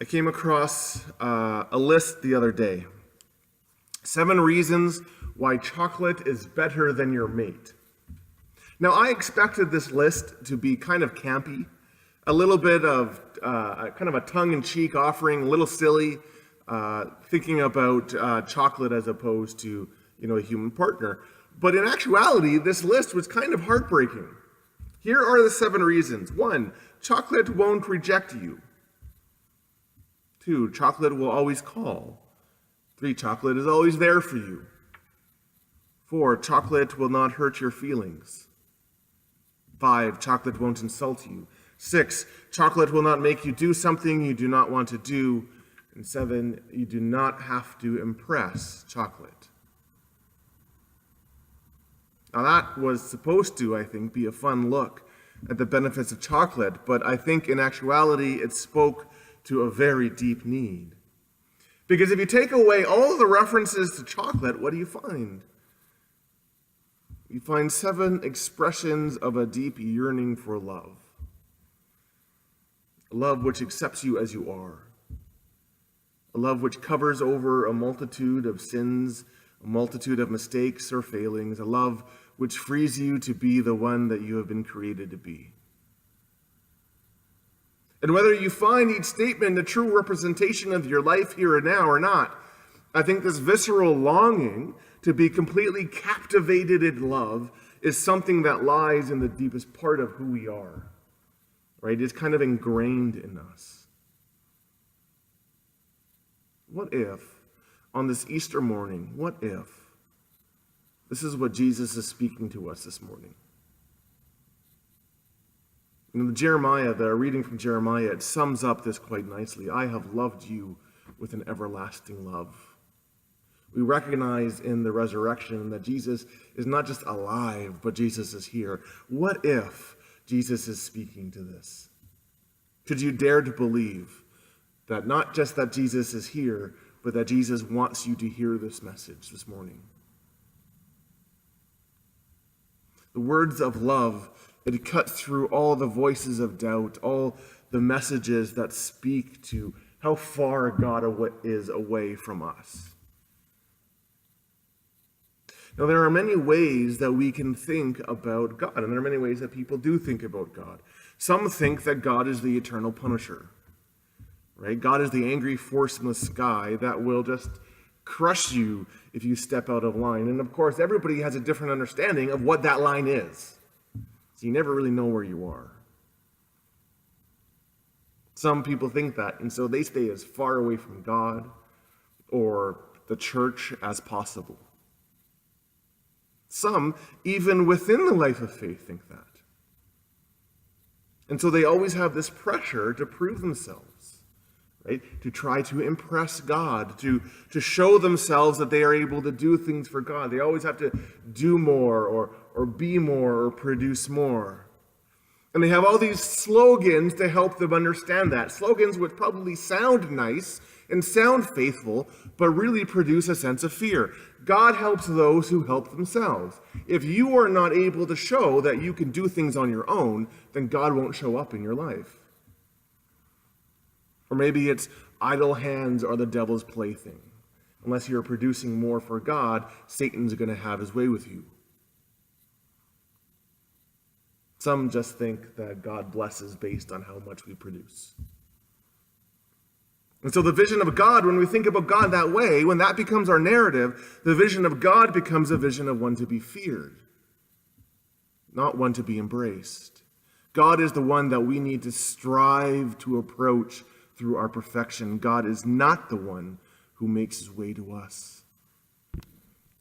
I came across a list the other day. 7 reasons why chocolate is better than your mate. Now, I expected this list to be kind of campy, a little bit of kind of a tongue-in-cheek offering, a little silly, thinking about chocolate as opposed to, a human partner. But in actuality, this list was kind of heartbreaking. Here are the 7 reasons. 1, chocolate won't reject you. 2, chocolate will always call. 3, chocolate is always there for you. 4, chocolate will not hurt your feelings. 5, chocolate won't insult you. 6, chocolate will not make you do something you do not want to do. And 7, you do not have to impress chocolate. Now that was supposed to, I think, be a fun look at the benefits of chocolate, but I think in actuality it spoke to a very deep need. Because if you take away all of the references to chocolate, what do you find? You find 7 expressions of a deep yearning for love. A love which accepts you as you are. A love which covers over a multitude of sins, a multitude of mistakes or failings. A love which frees you to be the one that you have been created to be. And whether you find each statement a true representation of your life here and now or not, I think this visceral longing to be completely captivated in love is something that lies in the deepest part of who we are, right? It's kind of ingrained in us. What if, on this Easter morning, what if this is what Jesus is speaking to us this morning? The reading from Jeremiah, it sums up this quite nicely. I have loved you with an everlasting love. We recognize in the resurrection that Jesus is not just alive, but Jesus is here. What if Jesus is speaking to this? Could you dare to believe that not just that Jesus is here, but that Jesus wants you to hear this message this morning? The words of love, it cuts through all the voices of doubt, all the messages that speak to how far God is away from us. Now, there are many ways that we can think about God, and there are many ways that people do think about God. Some think that God is the eternal punisher, right? God is the angry force in the sky that will just crush you if you step out of line. And of course, everybody has a different understanding of what that line is. So you never really know where you are. Some people think that, and so they stay as far away from God or the church as possible. Some, even within the life of faith, think that. And so they always have this pressure to prove themselves, right? To try to impress God, to show themselves that they are able to do things for God. They always have to do more or be more or produce more. And they have all these slogans to help them understand that. Slogans which probably sound nice and sound faithful, but really produce a sense of fear. God helps those who help themselves. If you are not able to show that you can do things on your own, then God won't show up in your life. Or maybe it's idle hands are the devil's plaything. Unless you're producing more for God, Satan's going to have his way with you. Some just think that God blesses based on how much we produce. And so the vision of God, when we think about God that way, when that becomes our narrative, the vision of God becomes a vision of one to be feared, not one to be embraced. God is the one that we need to strive to approach through our perfection. God is not the one who makes his way to us.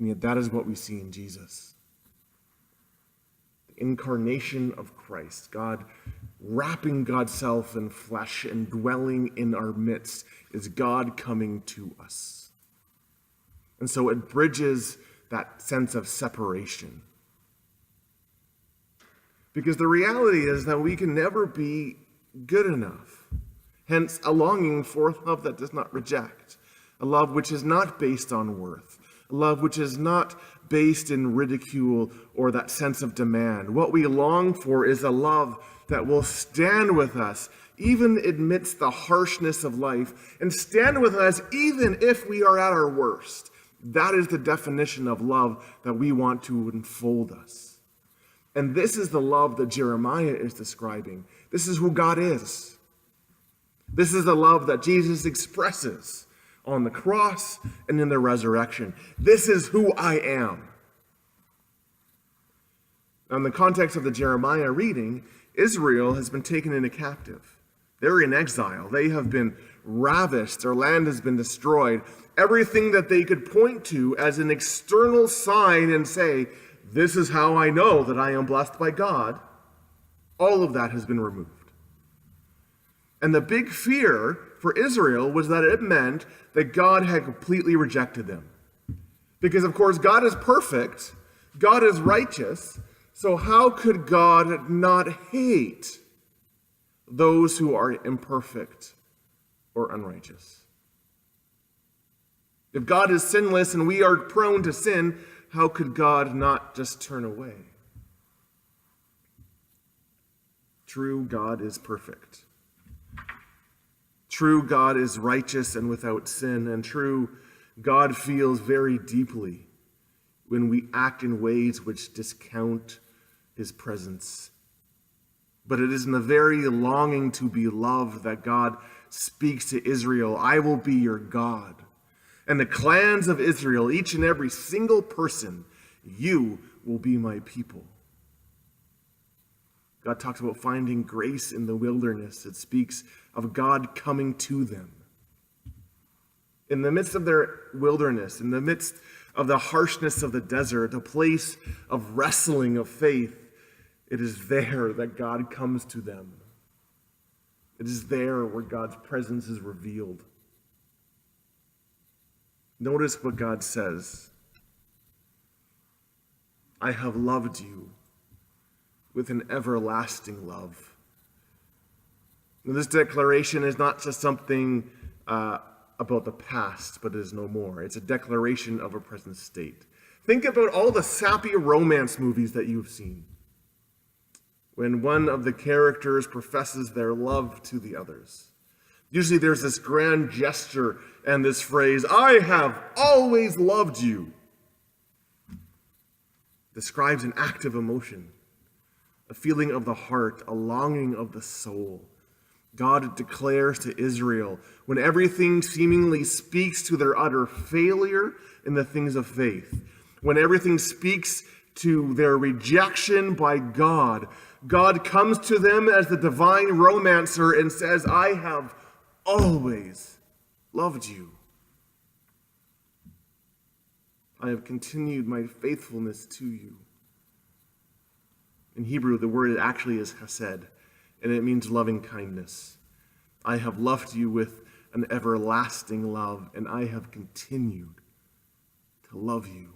And yet that is what we see in Jesus. The incarnation of Christ, God wrapping God's self in flesh and dwelling in our midst, is God coming to us. And so it bridges that sense of separation. Because the reality is that we can never be good enough. Hence, a longing for a love that does not reject, a love which is not based on worth, a love which is not based in ridicule or that sense of demand. What we long for is a love that will stand with us even amidst the harshness of life, and stand with us even if we are at our worst. That is the definition of love that we want to enfold us. And this is the love that Jeremiah is describing. This is who God is. This is the love that Jesus expresses on the cross and in the resurrection. This is who I am. Now, in the context of the Jeremiah reading, Israel has been taken into captive. They're in exile. They have been ravished. Their land has been destroyed. Everything that they could point to as an external sign and say, this is how I know that I am blessed by God, all of that has been removed. And the big fear for Israel was that it meant that God had completely rejected them. Because, of course, God is perfect. God is righteous. So how could God not hate those who are imperfect or unrighteous? If God is sinless and we are prone to sin, how could God not just turn away? True, God is perfect. True, God is righteous and without sin. And true, God feels very deeply when we act in ways which discount his presence. But it is in the very longing to be loved that God speaks to Israel, I will be your God. And the clans of Israel, each and every single person, you will be my people. God talks about finding grace in the wilderness. It speaks of God coming to them. In the midst of their wilderness, in the midst of the harshness of the desert, a place of wrestling of faith, it is there that God comes to them. It is there where God's presence is revealed. Notice what God says. I have loved you with an everlasting love. Now, this declaration is not just something about the past, but it is no more. It's a declaration of a present state. Think about all the sappy romance movies that you've seen, when one of the characters professes their love to the others. Usually there's this grand gesture and this phrase, I have always loved you. Describes an active emotion, a feeling of the heart, a longing of the soul. God declares to Israel, when everything seemingly speaks to their utter failure in the things of faith, when everything speaks to their rejection by God, God comes to them as the divine romancer and says, I have always loved you. I have continued my faithfulness to you. In Hebrew, the word actually is chesed, and it means loving kindness. I have loved you with an everlasting love, and I have continued to love you.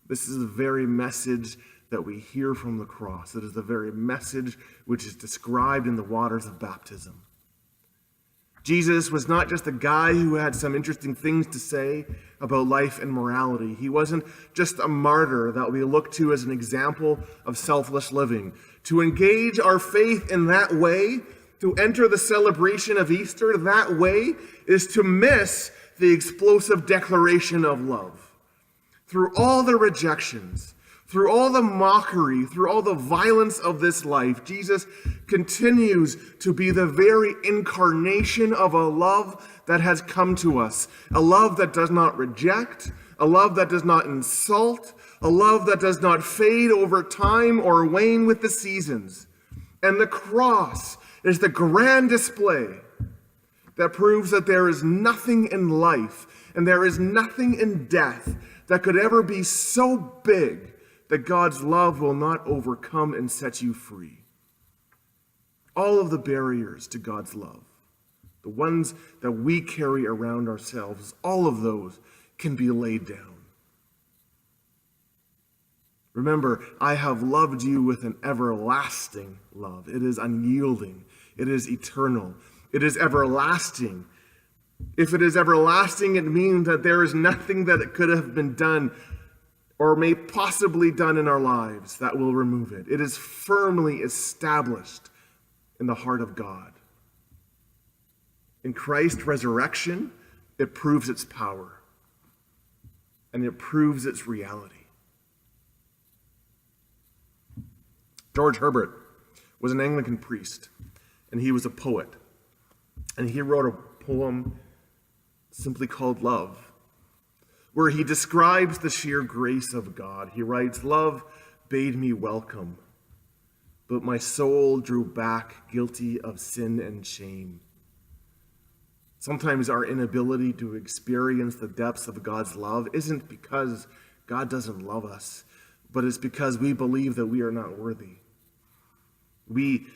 This is the very message that we hear from the cross. It is the very message which is described in the waters of baptism. Jesus was not just a guy who had some interesting things to say about life and morality. He wasn't just a martyr that we look to as an example of selfless living. To engage our faith in that way, to enter the celebration of Easter that way, is to miss the explosive declaration of love. Through all the rejections, through all the mockery, through all the violence of this life, Jesus continues to be the very incarnation of a love that has come to us. A love that does not reject, a love that does not insult, a love that does not fade over time or wane with the seasons. And the cross is the grand display that proves that there is nothing in life and there is nothing in death that could ever be so big that God's love will not overcome and set you free. All of the barriers to God's love, the ones that we carry around ourselves, all of those can be laid down. Remember, I have loved you with an everlasting love. It is unyielding. It is eternal. It is everlasting. If it is everlasting, it means that there is nothing that could have been done or may possibly done in our lives that will remove it. It is firmly established in the heart of God. In Christ's resurrection, it proves its power, and it proves its reality. George Herbert was an Anglican priest, and he was a poet. And he wrote a poem simply called Love, where he describes the sheer grace of God. He writes, "Love bade me welcome, but my soul drew back, guilty of sin and shame." Sometimes our inability to experience the depths of God's love isn't because God doesn't love us, but it's because we believe that we are not worthy. We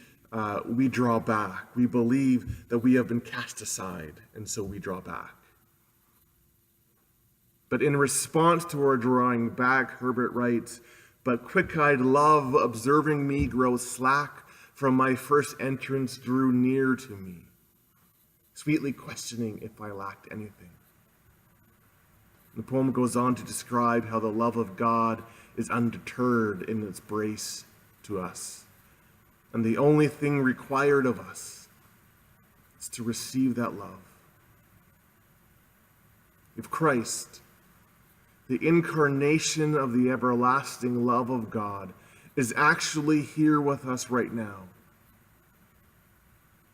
draw back. We believe that we have been cast aside, and so we draw back. But in response to our drawing back, Herbert writes, "But quick-eyed love, observing me grow slack, from my first entrance drew near to me, sweetly questioning if I lacked anything." The poem goes on to describe how the love of God is undeterred in its grace to us. And the only thing required of us is to receive that love. If Christ, the incarnation of the everlasting love of God, is actually here with us right now,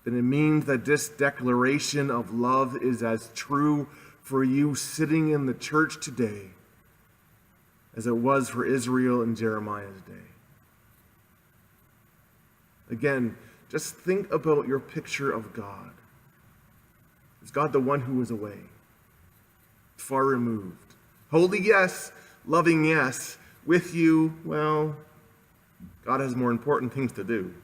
then it means that this declaration of love is as true for you sitting in the church today as it was for Israel in Jeremiah's day. Again, just think about your picture of God. Is God the one who is away, far removed? Holy, yes. Loving, yes. With you, well, God has more important things to do.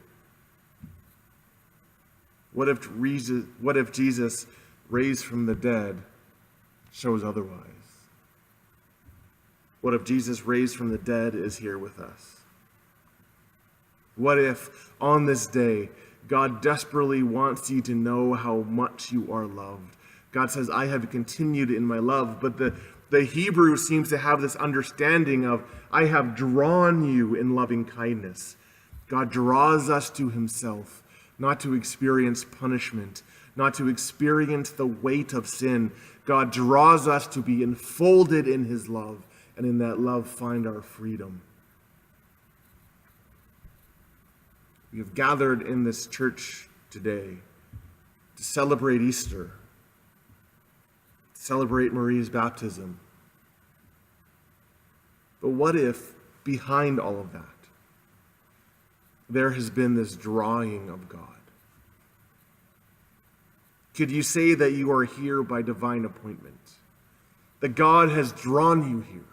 What if Jesus raised from the dead shows otherwise? What if Jesus raised from the dead is here with us? What if on this day God desperately wants you to know how much you are loved? God says, "I have continued in my love," but the Hebrew seems to have this understanding of, "I have drawn you in loving kindness." God draws us to himself, not to experience punishment, not to experience the weight of sin. God draws us to be enfolded in his love, and in that love find our freedom. We have gathered in this church today to celebrate Easter, to celebrate Marie's baptism. But what if behind all of that, there has been this drawing of God? Could you say that you are here by divine appointment? That God has drawn you here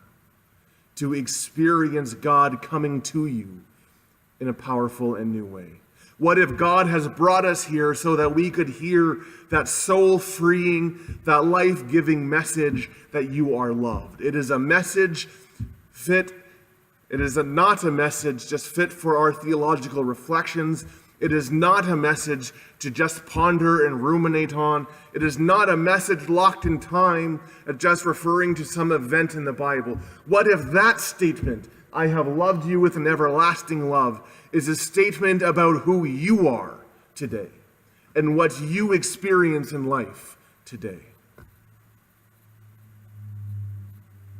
to experience God coming to you in a powerful and new way? What if God has brought us here so that we could hear that soul-freeing, that life-giving message that you are loved? It is a message not a message just fit for our theological reflections. It is not a message to just ponder and ruminate on. It is not a message locked in time, just referring to some event in the Bible. What if that statement, "I have loved you with an everlasting love," is a statement about who you are today and what you experience in life today?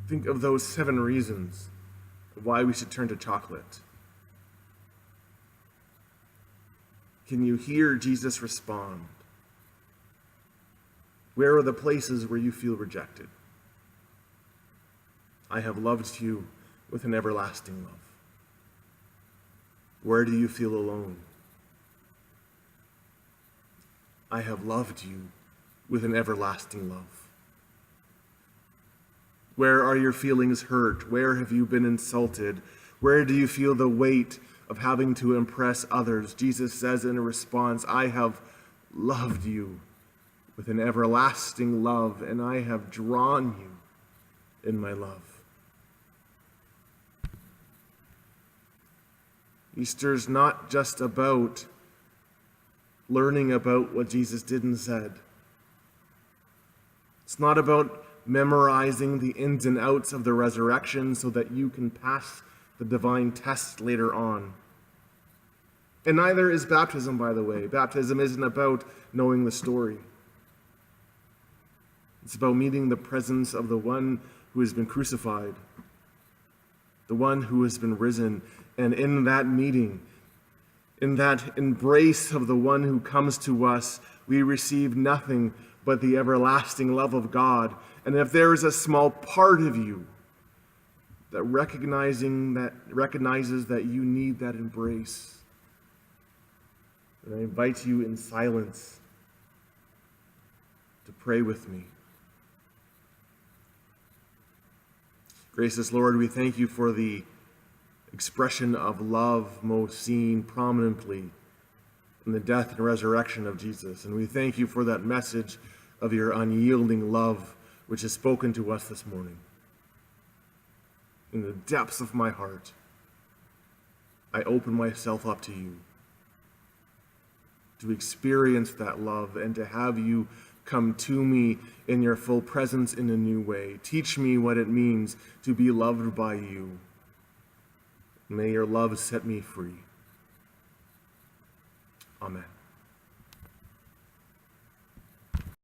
Think of those 7 reasons why we should turn to chocolate. Can you hear Jesus respond? Where are the places where you feel rejected? "I have loved you with an everlasting love." Where do you feel alone? "I have loved you with an everlasting love." Where are your feelings hurt? Where have you been insulted? Where do you feel the weight of having to impress others? Jesus says in response, "I have loved you with an everlasting love, and I have drawn you in my love." Easter's not just about learning about what Jesus did and said. It's not about memorizing the ins and outs of the resurrection so that you can pass the divine test later on. And neither is baptism, by the way. Baptism isn't about knowing the story. It's about meeting the presence of the one who has been crucified, the one who has been risen. And in that meeting, in that embrace of the one who comes to us, we receive nothing but the everlasting love of God. And if there is a small part of you that recognizes that you need that embrace, then I invite you in silence to pray with me. Gracious Lord, we thank you for the expression of love most seen prominently in the death and resurrection of Jesus. And we thank you for that message of your unyielding love which is spoken to us this morning. In the depths of my heart, I open myself up to you to experience that love and to have you come to me in your full presence in a new way. Teach me what it means to be loved by you. May your love set me free. Amen.